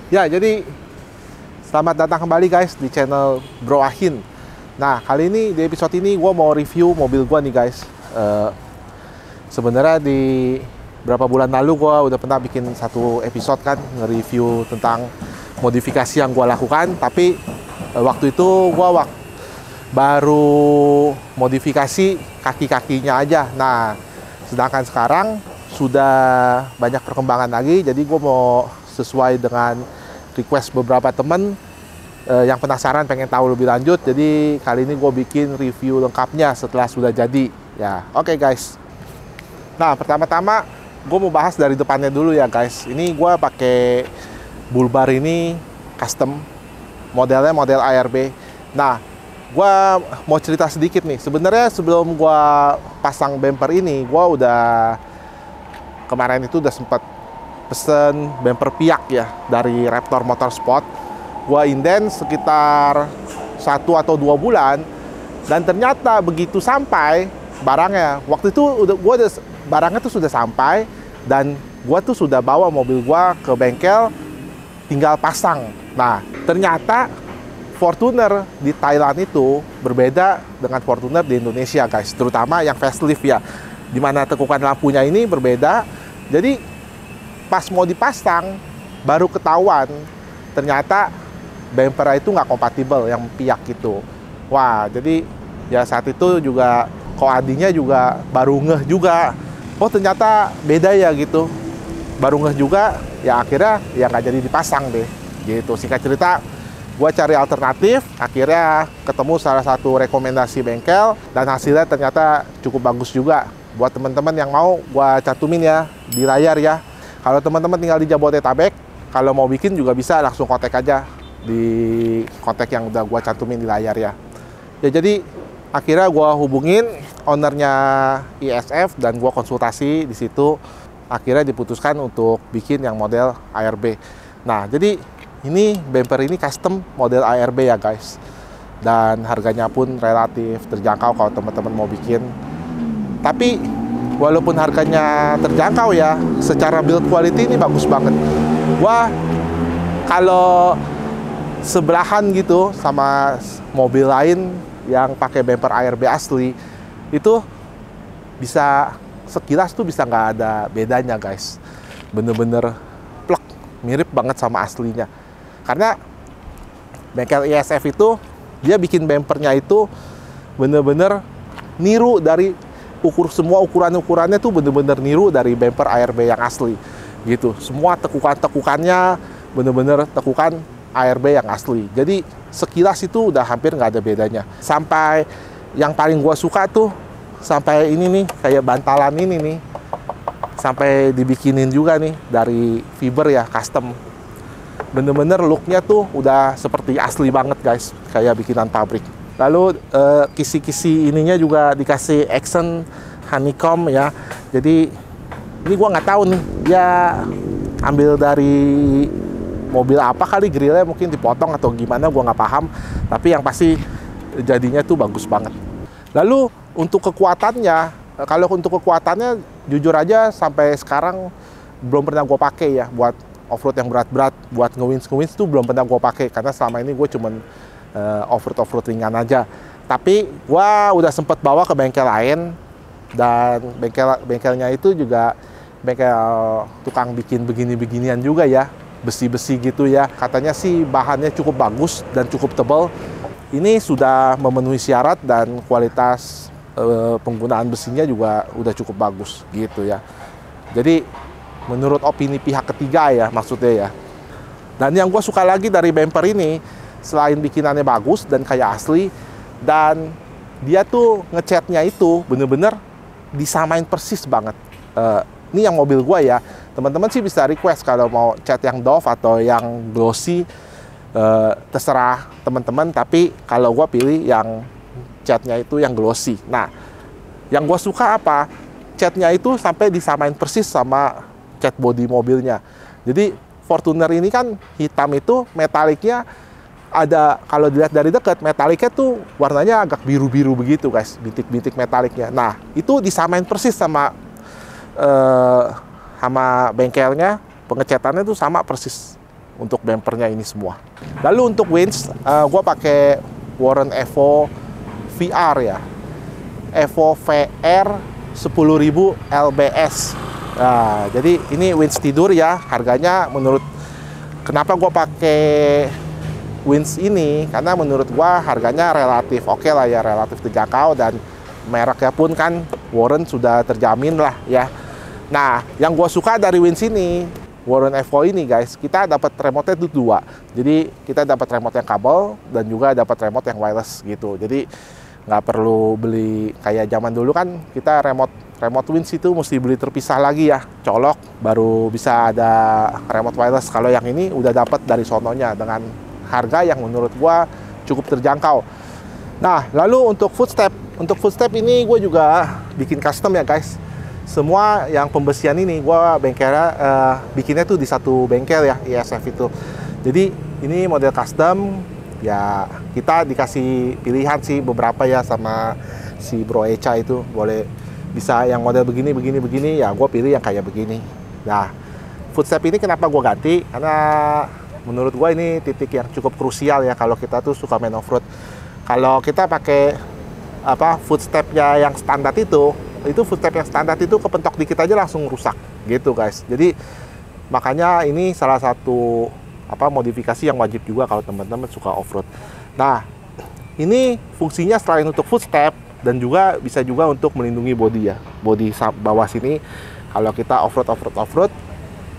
Ya, jadi selamat datang kembali guys di channel Bro Ahin. Nah, kali ini di episode ini gue mau review mobil gue nih guys. Sebenarnya di berapa bulan lalu gue udah pernah bikin satu episode kan, nge-review tentang modifikasi yang gue lakukan. Tapi waktu itu gue baru modifikasi kaki-kakinya aja. Nah, sedangkan sekarang sudah banyak perkembangan lagi. Jadi gue mau sesuai dengan request beberapa temen yang penasaran pengen tahu lebih lanjut. Jadi kali ini gue bikin review lengkapnya setelah sudah jadi ya. Oke guys. Nah, pertama-tama gue mau bahas dari depannya dulu ya guys. Ini gue pakai bull bar ini custom, modelnya model ARB. Nah, gue mau cerita sedikit nih. Sebenarnya sebelum gue pasang bumper ini, gue udah kemarin itu udah sempat pesen bumper piak ya dari Raptor Motorsport. Gua inden sekitar 1 atau 2 bulan, dan ternyata begitu sampai barangnya, waktu itu barangnya tuh sudah sampai, dan gua tuh sudah bawa mobil gua ke bengkel tinggal pasang. Nah, ternyata Fortuner di Thailand itu berbeda dengan Fortuner di Indonesia guys, terutama yang facelift ya, dimana tekukan lampunya ini berbeda. Jadi pas mau dipasang baru ketahuan ternyata bumper itu nggak kompatibel yang piak itu. Wah, jadi ya saat itu juga koadinya juga baru ngeh juga, oh ternyata beda ya gitu, baru ngeh juga ya. Akhirnya ya nggak jadi dipasang deh gitu. Singkat cerita, gua cari alternatif, akhirnya ketemu salah satu rekomendasi bengkel dan hasilnya ternyata cukup bagus juga. Buat teman-teman yang mau, gua cantumin ya di layar ya. Kalau teman-teman tinggal di Jabodetabek, kalau mau bikin juga bisa langsung kontak aja di kontak yang udah gua cantumin di layar ya. Ya, jadi akhirnya gua hubungin ownernya ISF dan gua konsultasi di situ. Akhirnya diputuskan untuk bikin yang model ARB. Nah, jadi ini bumper ini custom model ARB ya guys. Dan harganya pun relatif terjangkau kalau teman-teman mau bikin. Tapi walaupun harganya terjangkau ya, secara build quality ini bagus banget. Wah, kalau sebelahan gitu sama mobil lain yang pakai bumper ARB asli, itu bisa sekilas tuh bisa nggak ada bedanya guys. Bener-bener plek, mirip banget sama aslinya. Karena bengkel ISF itu dia bikin bumpernya itu bener-bener niru dari semua ukurannya tuh bener-bener niru dari bumper ARB yang asli gitu. Semua tekukannya bener-bener tekukan ARB yang asli. Jadi sekilas itu udah hampir nggak ada bedanya. Sampai yang paling gua suka tuh sampai ini nih, kayak bantalan ini nih, sampai dibikinin juga nih dari fiber ya, custom. Bener-bener looknya tuh udah seperti asli banget guys, kayak bikinan pabrik. Lalu kisi-kisi ininya juga dikasih accent honeycomb ya. Jadi ini gua nggak tahu nih dia ambil dari mobil apa kali, grillnya mungkin dipotong atau gimana, gua nggak paham. Tapi yang pasti jadinya tuh bagus banget. Lalu untuk kekuatannya, kalau untuk kekuatannya jujur aja sampai sekarang belum pernah gua pakai ya buat off-road yang berat-berat. Buat ngewins tuh belum pernah gua pakai karena selama ini gue cuman off-road ringan aja. Tapi gua udah sempet bawa ke bengkel lain, dan bengkelnya itu juga bengkel tukang bikin begini-beginian juga ya, besi-besi gitu ya. Katanya sih bahannya cukup bagus dan cukup tebal. Ini sudah memenuhi syarat dan kualitas penggunaan besinya juga udah cukup bagus gitu ya. Jadi menurut opini pihak ketiga ya maksudnya ya. Dan yang gue suka lagi dari bumper ini, selain bikinannya bagus dan kayak asli, dan dia tuh ngecatnya itu bener-bener disamain persis banget. Ini yang mobil gue ya, teman-teman sih bisa request kalau mau cat yang doff atau yang glossy, terserah teman-teman. Tapi kalau gue pilih yang catnya itu yang glossy. Nah, yang gue suka apa? Catnya itu sampai disamain persis sama cat body mobilnya. Jadi Fortuner ini kan hitam itu metaliknya ada, kalau dilihat dari dekat, metaliknya tuh warnanya agak biru-biru begitu guys, bintik-bintik metaliknya. Nah, itu disamain persis sama sama bengkelnya, pengecatannya tuh sama persis untuk bumpernya ini semua. Lalu untuk winch, gue pakai Warren Evo VR ya, Evo VR 10.000 lbs. Nah, jadi ini winch tidur ya, harganya kenapa gue pakai winch ini, karena menurut gue harganya relatif oke lah ya, relatif terjangkau, dan mereknya pun kan Warren sudah terjamin lah ya. Nah, yang gue suka dari winch ini, Warren Evo ini guys, kita dapat remote-nya itu 2. Jadi kita dapat remote yang kabel dan juga dapat remote yang wireless gitu. Jadi nggak perlu beli kayak zaman dulu kan, kita remote winch itu mesti beli terpisah lagi ya, colok baru bisa ada remote wireless. Kalau yang ini udah dapat dari sononya dengan harga yang menurut gua cukup terjangkau. Nah, lalu untuk footstep ini gue juga bikin custom ya guys. Semua yang pembesian ini gue bengkelnya bikinnya tuh di satu bengkel ya, ISF itu. Jadi ini model custom ya, kita dikasih pilihan sih beberapa ya sama si Bro Echa itu, boleh bisa yang model begini ya, gue pilih yang kayak begini. Nah, footstep ini kenapa gue ganti, karena menurut gue ini titik yang cukup krusial ya kalau kita tuh suka main off-road. Kalau kita pakai footstepnya yang standar itu footstep yang standar itu kepentok dikit aja langsung rusak gitu guys. Jadi makanya ini salah satu modifikasi yang wajib juga kalau teman-teman suka off-road. Nah, ini fungsinya selain untuk footstep dan juga bisa juga untuk melindungi bodi ya, bodi bawah sini. Kalau kita off-road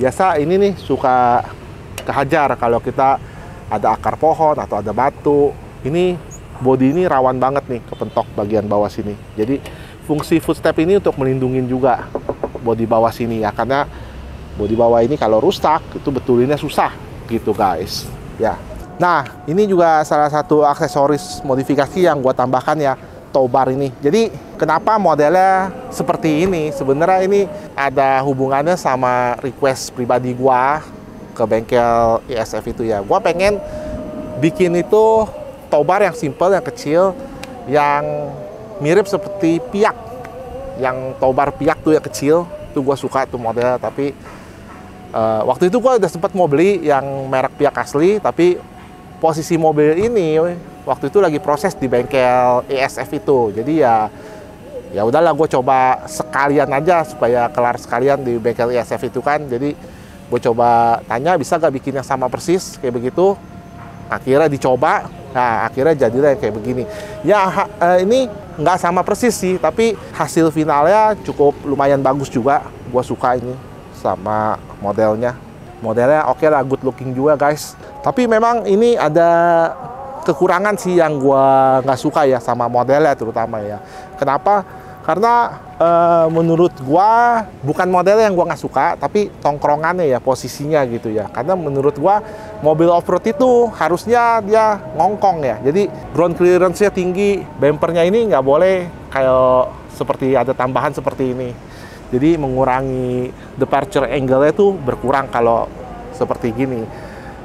biasa ini nih suka kehajar kalau kita ada akar pohon atau ada batu. Ini bodi ini rawan banget nih kepentok bagian bawah sini. Jadi fungsi footstep ini untuk melindungi juga bodi bawah sini ya, karena bodi bawah ini kalau rusak itu betulinnya susah gitu guys ya. Nah, ini juga salah satu aksesoris modifikasi yang gua tambahkan ya, tow bar ini. Jadi kenapa modelnya seperti ini, sebenarnya ini ada hubungannya sama request pribadi gua ke bengkel ISF itu ya. Gua pengen bikin itu tow bar yang simple, yang kecil, yang mirip seperti piak, yang tow bar piak tuh yang kecil, tuh gue suka tuh modelnya. Tapi waktu itu gue udah sempat mau beli yang merek piak asli, tapi posisi mobil ini waktu itu lagi proses di bengkel ISF itu. Jadi ya udahlah, gue coba sekalian aja supaya kelar sekalian di bengkel ISF itu kan. Jadi gue coba tanya bisa gak bikin yang sama persis kayak begitu. Akhirnya dicoba, nah akhirnya jadilah kayak begini. Ya ini nggak sama persis sih, tapi hasil finalnya cukup lumayan bagus juga. Gua suka ini sama modelnya. Modelnya oke lah, good looking juga guys. Tapi memang ini ada kekurangan sih yang gua nggak suka ya sama modelnya terutama ya. Kenapa? Karena menurut gua bukan model yang gua nggak suka, tapi tongkrongannya ya, posisinya gitu ya. Karena menurut gua mobil off-road itu harusnya dia ngongkong ya. Jadi ground clearance-nya tinggi, bumpernya ini nggak boleh kayak seperti ada tambahan seperti ini. Jadi mengurangi departure angle-nya tuh berkurang kalau seperti gini.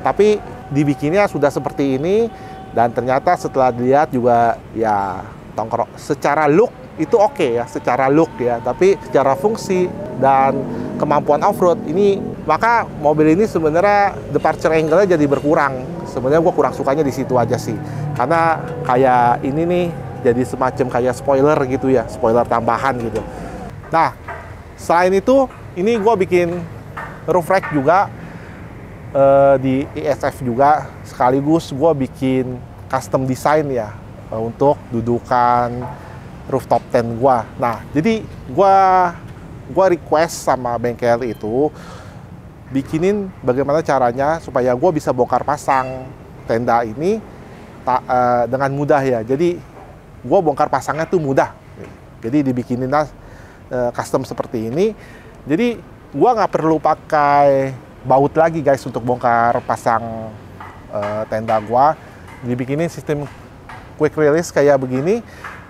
Tapi dibikinnya sudah seperti ini, dan ternyata setelah dilihat juga ya tongkrong secara look itu oke ya, secara look ya, tapi secara fungsi dan kemampuan off-road ini, maka mobil ini sebenarnya departure angle-nya jadi berkurang. Sebenarnya gue kurang sukanya di situ aja sih, karena kayak ini nih jadi semacam kayak spoiler gitu ya, spoiler tambahan gitu. Nah, selain itu ini gue bikin roof rack juga di ISF juga, sekaligus gue bikin custom design ya untuk dudukan rooftop tent gua. Nah, jadi gua request sama bengkel itu bikinin bagaimana caranya supaya gua bisa bongkar pasang tenda ini dengan mudah ya. Jadi gua bongkar pasangnya tuh mudah. Jadi dibikinin custom seperti ini. Jadi gua nggak perlu pakai baut lagi guys untuk bongkar pasang tenda gua. Dibikinin sistem quick release kayak begini.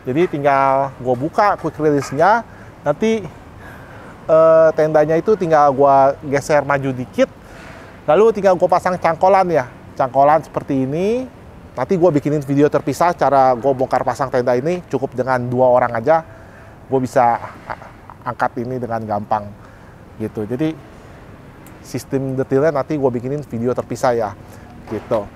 Jadi tinggal gue buka quick release-nya, nanti tendanya itu tinggal gue geser maju dikit, lalu tinggal gue pasang cangkolan ya, cangkolan seperti ini. Nanti gue bikinin video terpisah cara gue bongkar pasang tenda ini, cukup dengan 2 orang aja, gue bisa angkat ini dengan gampang gitu. Jadi sistem detailnya nanti gue bikinin video terpisah ya, gitu.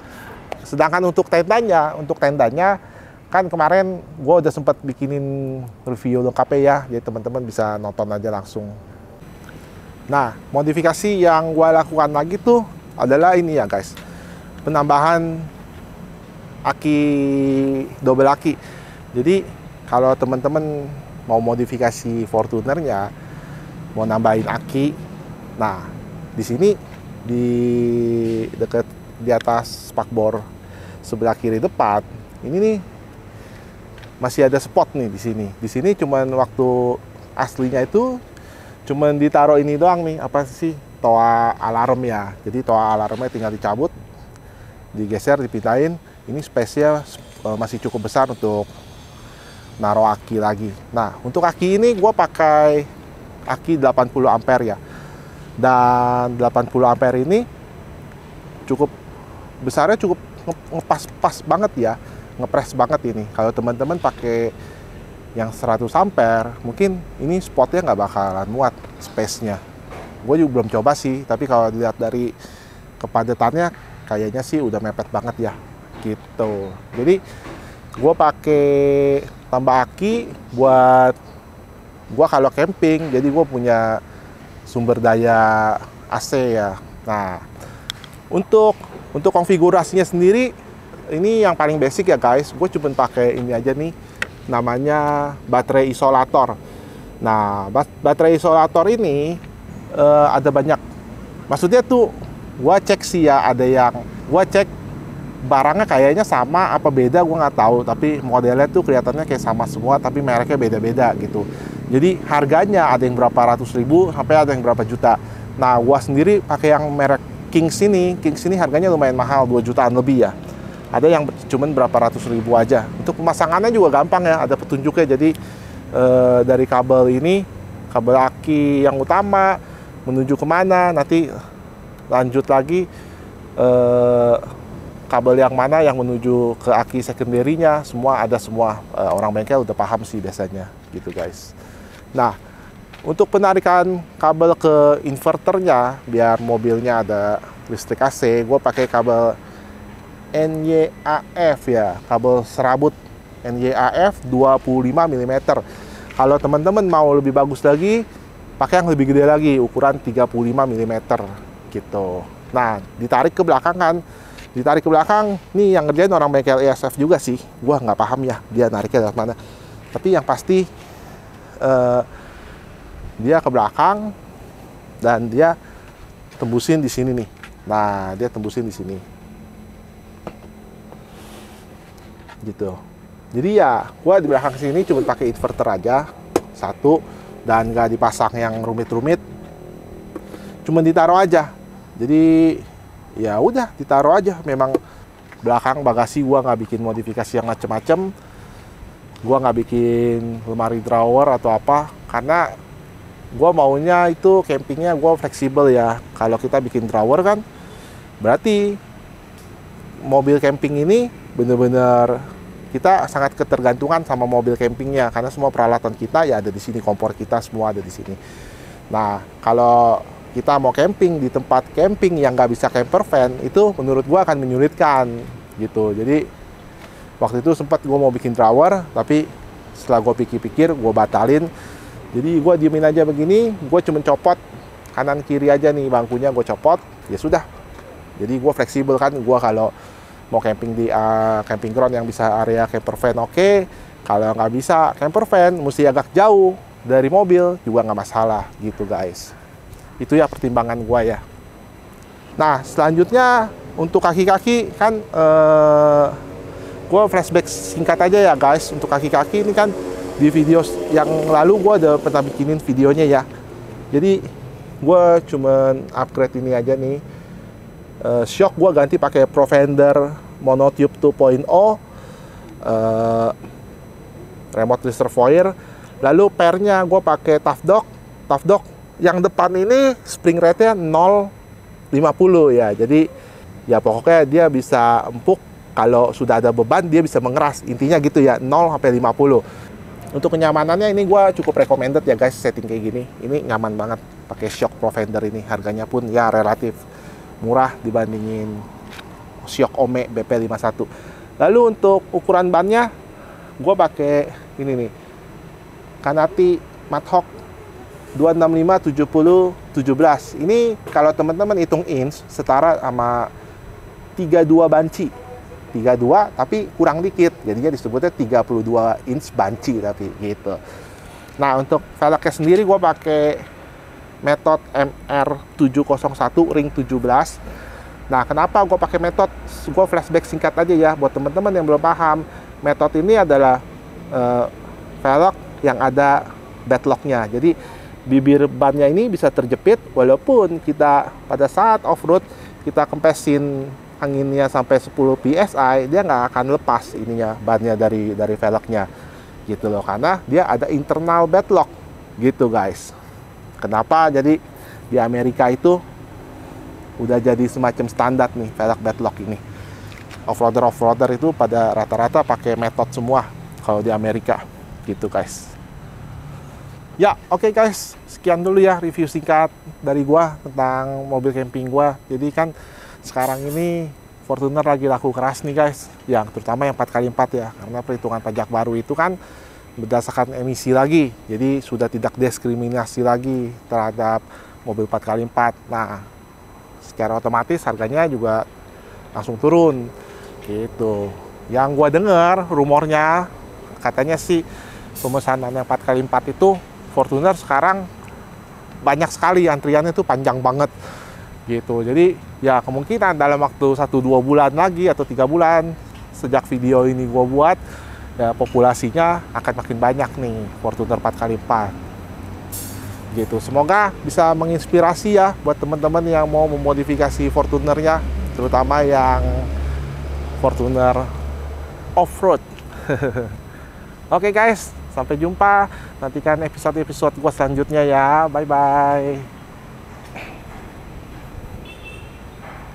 Sedangkan untuk tendanya kan kemarin gue udah sempat bikinin review lengkapnya ya, jadi teman-teman bisa nonton aja langsung. Nah, modifikasi yang gue lakukan lagi tuh adalah ini ya guys, penambahan aki double aki. Jadi kalau teman-teman mau modifikasi Fortunernya, mau nambahin aki, nah di sini di dekat di atas spakbor sebelah kiri depan ini nih masih ada spot nih di sini. Di sini cuman waktu aslinya itu cuman ditaruh ini doang nih, apa sih, toa alarm ya. Jadi toa alarmnya tinggal dicabut, digeser, dipindahin. Ini space-nya masih cukup besar untuk naruh aki lagi. Nah, untuk aki ini gue pakai aki 80 ampere ya. Dan 80 ampere ini cukup besarnya, cukup ngepas-pas banget ya. Ngepres banget ini. Kalau teman-teman pakai yang 100 ampere, mungkin ini spotnya nggak bakalan muat space-nya. Gue juga belum coba sih, tapi kalau dilihat dari kepadatannya, kayaknya sih udah mepet banget ya. Gitu. Jadi gue pakai tambah aki buat gue kalau camping, jadi gue punya sumber daya AC ya. Nah, untuk konfigurasinya sendiri, ini yang paling basic ya guys. Gue cuma pakai ini aja nih, namanya baterai isolator. Nah, baterai isolator ini ada banyak. Maksudnya tuh, gue cek sih ya, ada yang gue cek barangnya kayaknya sama apa beda, gue nggak tahu, tapi modelnya tuh kelihatannya kayak sama semua, tapi mereknya beda-beda gitu. Jadi harganya ada yang berapa ratus ribu sampai ada yang berapa juta. Nah, gue sendiri pakai yang merek Kings ini harganya lumayan mahal, 2 jutaan lebih ya. Ada yang cuman berapa ratus ribu aja. Untuk pemasangannya juga gampang ya, ada petunjuknya. Jadi dari kabel ini, kabel aki yang utama menuju kemana, nanti lanjut lagi kabel yang mana yang menuju ke aki secondary-nya, semua ada semua. Orang bengkel udah paham sih biasanya gitu guys. Nah, untuk penarikan kabel ke inverternya biar mobilnya ada listrik AC, gue pakai kabel NYAF ya, kabel serabut NYAF 25 mm. Kalau teman-teman mau lebih bagus lagi, pakai yang lebih gede lagi, ukuran 35 mm gitu. Nah, ditarik ke belakang kan, nih yang ngerjain orang bengkel ESF juga sih. Gua nggak paham ya dia nariknya dari mana. Tapi yang pasti dia ke belakang dan dia tembusin di sini nih. Nah, dia tembusin di sini. Gitu. Jadi ya, gua di belakang sini cuma pakai inverter aja satu dan nggak dipasang yang rumit-rumit. Cuma ditaruh aja. Jadi ya udah ditaruh aja. Memang belakang bagasi gua nggak bikin modifikasi yang macem-macem. Gua nggak bikin lemari drawer atau apa, karena gua maunya itu campingnya gua fleksibel ya. Kalau kita bikin drawer kan berarti mobil camping ini bener-bener kita sangat ketergantungan sama mobil campingnya, karena semua peralatan kita ya ada di sini, kompor kita semua ada di sini. Nah, kalau kita mau camping di tempat camping yang nggak bisa camper van, itu menurut gua akan menyulitkan gitu. Jadi waktu itu sempat gua mau bikin drawer, tapi setelah gua pikir-pikir gua batalin. Jadi gua diemin aja begini, gua cuma copot kanan kiri aja nih bangkunya, gua copot, ya sudah. Jadi gua fleksibel kan, gua kalau mau camping di camping ground yang bisa area camper van oke. Kalau nggak bisa camper van, mesti agak jauh dari mobil juga nggak masalah gitu guys. Itu ya pertimbangan gua ya. Nah, selanjutnya untuk kaki-kaki kan gua flashback singkat aja ya guys. Untuk kaki-kaki ini kan di video yang lalu gua udah pernah bikinin videonya ya. Jadi gua cuman upgrade ini aja nih. Shock gua ganti pakai Provender Monotube 2.0, remote reservoir. Lalu pernya gua pakai Tough Dog yang depan ini spring rate-nya 0,50 ya. Jadi ya pokoknya dia bisa empuk, kalau sudah ada beban dia bisa mengeras. Intinya gitu ya, 0 sampai 50. Untuk kenyamanannya ini gua cukup recommended ya guys, setting kayak gini. Ini nyaman banget pakai shock Profender ini. Harganya pun ya relatif murah dibandingin shock Ome BP51. Lalu untuk ukuran bannya gue pakai ini nih, Kanati Madhawk 265 70 17. Ini kalau teman-teman hitung inch setara sama 32 banci. 32 tapi kurang dikit. Jadinya disebutnya 32 inch banci tapi gitu. Nah, untuk velgnya sendiri gue pakai metode MR701 ring 17. Nah, kenapa gue pakai metode? Gue flashback singkat aja ya buat teman-teman yang belum paham. Metode ini adalah velg yang ada bedlocknya. Jadi bibir bannya ini bisa terjepit walaupun kita pada saat off-road kita kempesin anginnya sampai 10 psi, dia nggak akan lepas ininya bannya dari velgnya gitu loh, karena dia ada internal bedlock gitu guys. Kenapa? Jadi di Amerika itu udah jadi semacam standar nih velg bedlock ini. Off-roader itu pada rata-rata pakai metode semua kalau di Amerika gitu guys. Ya, oke guys, sekian dulu ya review singkat dari gua tentang mobil camping gua. Jadi kan sekarang ini Fortuner lagi laku keras nih guys, yang terutama yang 4x4 ya, karena perhitungan pajak baru itu kan berdasarkan emisi lagi. Jadi sudah tidak diskriminasi lagi terhadap mobil 4x4. Nah, secara otomatis harganya juga langsung turun gitu. Yang gua dengar rumornya katanya sih pemesanan yang 4x4 itu Fortuner sekarang banyak sekali, antriannya tuh panjang banget gitu. Jadi ya kemungkinan dalam waktu 1-2 bulan lagi atau 3 bulan sejak video ini gue buat, ya populasinya akan makin banyak nih Fortuner 4x4 gitu. Semoga bisa menginspirasi ya buat teman-teman yang mau memodifikasi Fortunernya, terutama yang Fortuner off-road. Oke guys, sampai jumpa. Nantikan episode-episode gue selanjutnya ya. Bye-bye.